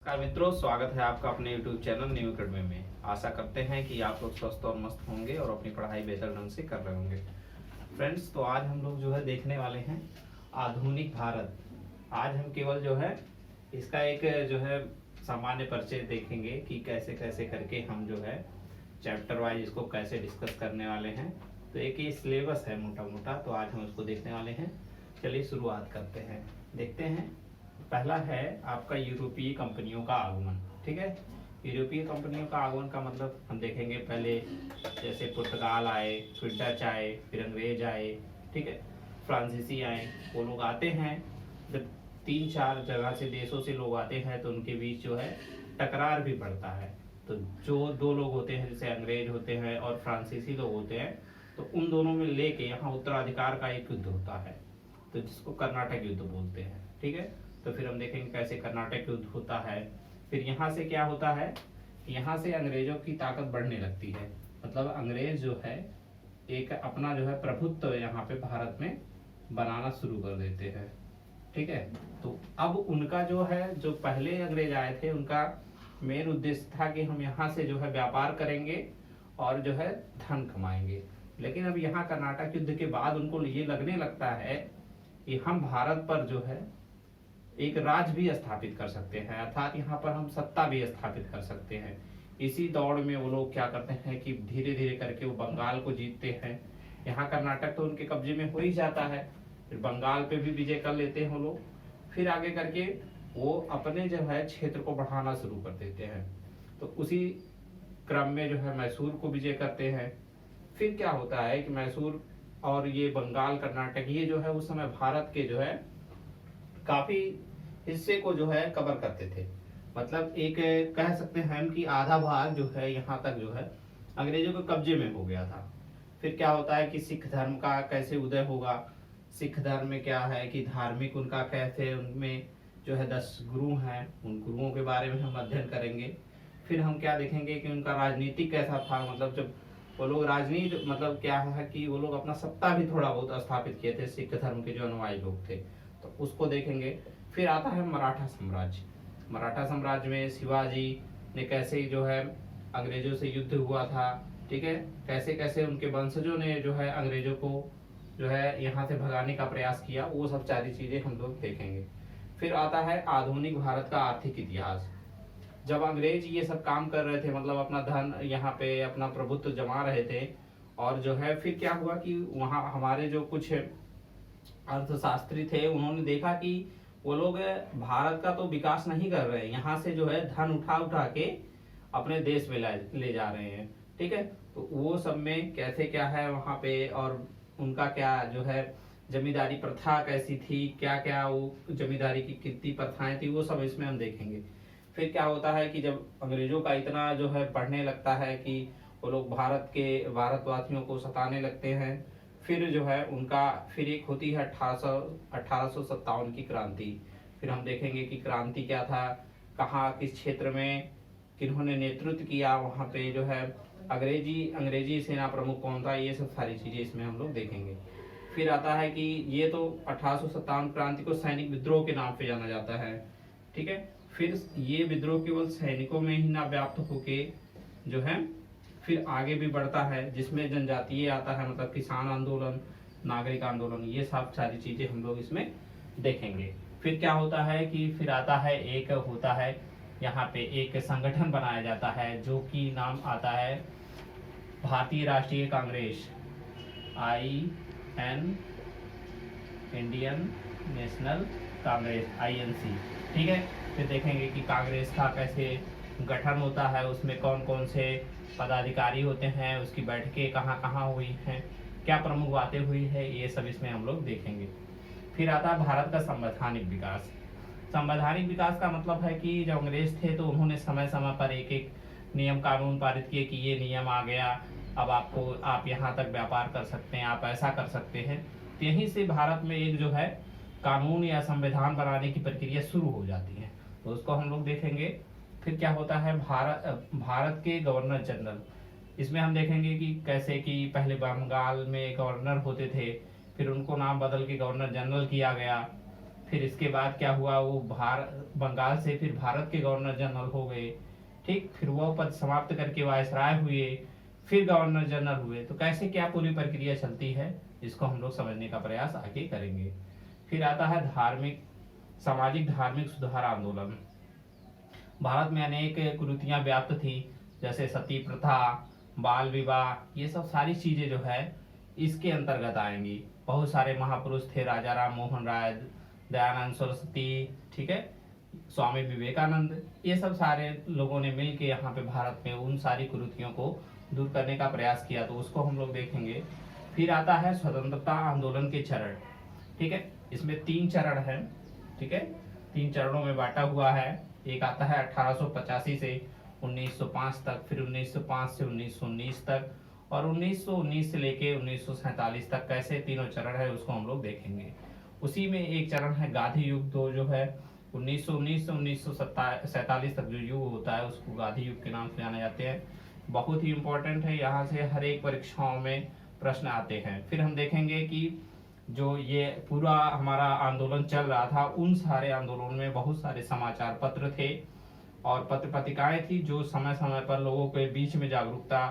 नमस्कार मित्रों, स्वागत है आपका अपने YouTube चैनल न्यू अकेडमी में। आशा करते हैं कि आप लोग स्वस्थ और मस्त होंगे और अपनी पढ़ाई बेहतर ढंग से कर रहे होंगे। फ्रेंड्स, तो आज हम लोग देखने वाले हैं आधुनिक भारत। आज हम केवल इसका एक सामान्य परिचय देखेंगे कि कैसे कैसे करके हम चैप्टर वाइज इसको कैसे डिस्कस करने वाले हैं। तो एक ये सिलेबस है मोटा मोटा, तो आज हम उसको देखने वाले हैं। चलिए शुरुआत करते हैं, देखते हैं। पहला है आपका यूरोपीय कंपनियों का आगमन। ठीक है, यूरोपीय कंपनियों का आगमन का मतलब हम देखेंगे। पहले जैसे पुर्तगाल आए, फिर डच आए, फिर अंग्रेज आए, ठीक है, फ्रांसीसी आए। वो लोग आते हैं, जब 3-4 जगह से देशों से लोग आते हैं तो उनके बीच टकरार भी बढ़ता है। तो जो दो लोग होते हैं, जैसे अंग्रेज होते हैं और फ्रांसीसी लोग होते हैं, तो उन दोनों में लेके यहाँ उत्तराधिकार का एक युद्ध होता है, तो जिसको कर्नाटक युद्ध बोलते हैं। ठीक है, तो फिर हम देखेंगे कैसे कर्नाटक युद्ध होता है। फिर यहाँ से क्या होता है, यहाँ से अंग्रेजों की ताकत बढ़ने लगती है। मतलब अंग्रेज एक अपना प्रभुत्व यहाँ पे भारत में बनाना शुरू कर देते हैं। ठीक है, तो अब उनका जो पहले अंग्रेज आए थे, उनका मेन उद्देश्य था कि हम यहाँ से व्यापार करेंगे और धन कमाएंगे। लेकिन अब यहाँ कर्नाटक युद्ध के बाद उनको ये लगने लगता है कि हम भारत पर एक राज भी स्थापित कर सकते हैं, अर्थात यहाँ पर हम सत्ता भी स्थापित कर सकते हैं। इसी दौड़ में वो लोग क्या करते हैं कि धीरे धीरे करके वो बंगाल को जीतते हैं। यहाँ कर्नाटक तो उनके कब्जे में हो ही जाता है, फिर बंगाल पे भी विजय कर लेते हैं वो लोग। फिर आगे करके वो अपने क्षेत्र को बढ़ाना शुरू कर देते हैं। तो उसी क्रम में मैसूर को विजय करते हैं। फिर क्या होता है कि मैसूर और ये बंगाल, कर्नाटक, ये उस समय भारत के काफी हिस्से को कवर करते थे। मतलब एक कह सकते हैं हम कि आधा भाग यहाँ तक अंग्रेजों के कब्जे में हो गया था। फिर क्या होता है कि सिख धर्म का कैसे उदय होगा। सिख धर्म में क्या है कि धार्मिक उनका कैसे, उनमें 10 गुरु हैं, उन गुरुओं के बारे में हम अध्ययन करेंगे। फिर हम क्या देखेंगे कि उनका राजनीतिक कैसा था। मतलब जब वो लोग राजनीति, मतलब क्या है कि वो लोग अपना सत्ता भी थोड़ा बहुत स्थापित किए थे, सिख धर्म के जो अनुयायी लोग थे, तो उसको देखेंगे। फिर आता है मराठा साम्राज्य। मराठा साम्राज्य में शिवाजी ने कैसे अंग्रेजों से युद्ध हुआ था। ठीक है, कैसे कैसे उनके वंशजों ने अंग्रेजों को यहाँ से भगाने का प्रयास किया, वो सब सारी चीजें हम लोग देखेंगे। फिर आता है आधुनिक भारत का आर्थिक इतिहास। जब अंग्रेज ये सब काम कर रहे थे, मतलब अपना धन यहाँ पे, अपना प्रभुत्व जमा रहे थे, और फिर क्या हुआ कि वहाँ हमारे जो कुछ अर्थशास्त्री थे, उन्होंने देखा कि वो लोग भारत का तो विकास नहीं कर रहे हैं, यहाँ से धन उठा उठा के अपने देश में ले जा रहे हैं। ठीक है, तो वो सब में कैसे क्या है वहाँ पे, और उनका क्या जमींदारी प्रथा कैसी थी, क्या क्या वो जमींदारी की कितनी प्रथाएं थी, वो सब इसमें हम देखेंगे। फिर क्या होता है कि जब अंग्रेजों का इतना बढ़ने लगता है कि वो लोग भारतवासियों को सताने लगते हैं, फिर उनका फिर एक होती है 1857 की क्रांति। फिर हम देखेंगे कि क्रांति क्या था, कहाँ किस क्षेत्र में किन्होंने नेतृत्व किया, वहाँ पे अंग्रेजी सेना प्रमुख कौन था, ये सब सारी चीजें इसमें हम लोग देखेंगे। फिर आता है कि ये तो 1857 क्रांति को सैनिक विद्रोह के नाम पे जाना जाता है। ठीक है, फिर ये विद्रोह केवल सैनिकों में ही ना व्याप्त होके फिर आगे भी बढ़ता है, जिसमें जनजातीय आता है, मतलब किसान आंदोलन, नागरिक आंदोलन, ये सब सारी चीजें हम लोग इसमें देखेंगे। फिर क्या होता है कि फिर आता है यहाँ पे एक संगठन बनाया जाता है, जो कि नाम आता है भारतीय राष्ट्रीय Congress, IN, Indian national Congress, INC। ठीक है, फिर देखेंगे कि कांग्रेस का कैसे गठन होता है, उसमें कौन कौन से पदाधिकारी होते हैं, उसकी बैठकें कहाँ कहाँ हुई हैं, क्या प्रमुख बातें हुई है, ये सब इसमें हम लोग देखेंगे। फिर आता है भारत का संवैधानिक विकास। संवैधानिक विकास का मतलब है कि जब अंग्रेज थे तो उन्होंने समय समय पर एक एक नियम कानून पारित किए कि ये नियम आ गया, अब आप यहाँ तक व्यापार कर सकते हैं, आप ऐसा कर सकते हैं। तो यहीं से भारत में एक कानून या संविधान बनाने की प्रक्रिया शुरू हो जाती है, तो उसको हम लोग देखेंगे। फिर क्या होता है भारत के गवर्नर जनरल। इसमें हम देखेंगे कि कैसे कि पहले बंगाल में गवर्नर होते थे, फिर उनको नाम बदल के गवर्नर जनरल किया गया। फिर इसके बाद क्या हुआ, वो बंगाल से फिर भारत के गवर्नर जनरल हो गए। ठीक, फिर वो पद समाप्त करके वायसराय हुए, फिर गवर्नर जनरल हुए। तो कैसे क्या पूरी प्रक्रिया चलती है, इसको हम लोग समझने का प्रयास आगे करेंगे। फिर आता है सामाजिक धार्मिक सुधार आंदोलन। भारत में अनेक कुरीतियां व्याप्त थी, जैसे सती प्रथा, बाल विवाह, ये सब सारी चीजें जो है इसके अंतर्गत आएंगी। बहुत सारे महापुरुष थे, राजा राम मोहन राय, दयानंद सरस्वती, ठीक है, स्वामी विवेकानंद, ये सब सारे लोगों ने मिलकर यहाँ पे भारत में उन सारी कुरीतियों को दूर करने का प्रयास किया, तो उसको हम लोग देखेंगे। फिर आता है स्वतंत्रता आंदोलन के चरण। ठीक है, इसमें 3 चरण है। ठीक है, 3 चरणों में बांटा हुआ है। एक आता है 1885 से 1905 तक, फिर 1905 से 1919 तक, और 1919 से लेके 1947 तक। कैसे तीनों चरण है उसको हम लोग देखेंगे। उसी में एक चरण है गांधी युग, तो जो है 1919 से 1947 तक जो युग होता है उसको गांधी युग के नाम से जाने जाते हैं। बहुत ही इंपॉर्टेंट है, यहाँ से हर एक परीक्षाओं में प्रश्न आते हैं। फिर हम देखेंगे कि जो ये पूरा हमारा आंदोलन चल रहा था, उन सारे आंदोलन में बहुत सारे समाचार पत्र थे और पत्र पत्रिकाएं थी जो समय समय पर लोगों के बीच में जागरूकता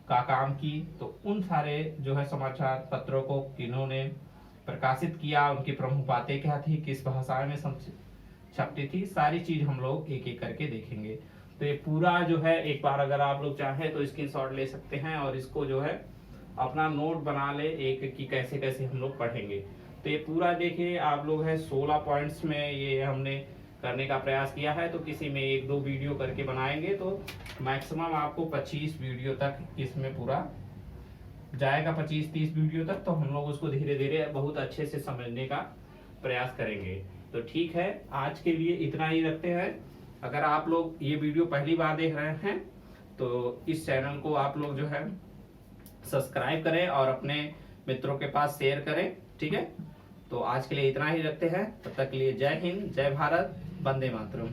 का काम की। तो उन सारे जो है समाचार पत्रों को किन्होंने प्रकाशित किया, उनकी प्रमुख बातें क्या थी, किस भाषा में छपती थी, सारी चीज हम लोग एक एक करके देखेंगे। तो ये पूरा जो है एक बार अगर आप लोग चाहें तो स्क्रीनशॉट ले सकते हैं और इसको जो है अपना नोट बना ले एक कि कैसे कैसे हम लोग पढ़ेंगे। तो ये पूरा देखिए आप लोग है 16 पॉइंट्स में ये हमने करने का प्रयास किया है। तो किसी में 1-2 वीडियो करके बनाएंगे तो मैक्सिमम आपको 25 वीडियो तक इसमें पूरा जाएगा, 25-30 वीडियो तक। तो हम लोग उसको धीरे धीरे बहुत अच्छे से समझने का प्रयास करेंगे। तो ठीक है, आज के लिए इतना ही रखते हैं। अगर आप लोग ये वीडियो पहली बार देख रहे हैं तो इस चैनल को आप लोग जो है सब्सक्राइब करें और अपने मित्रों के पास शेयर करें। ठीक है, तो आज के लिए इतना ही रखते हैं। तब तक के लिए जय हिंद, जय भारत, वंदे मातरम।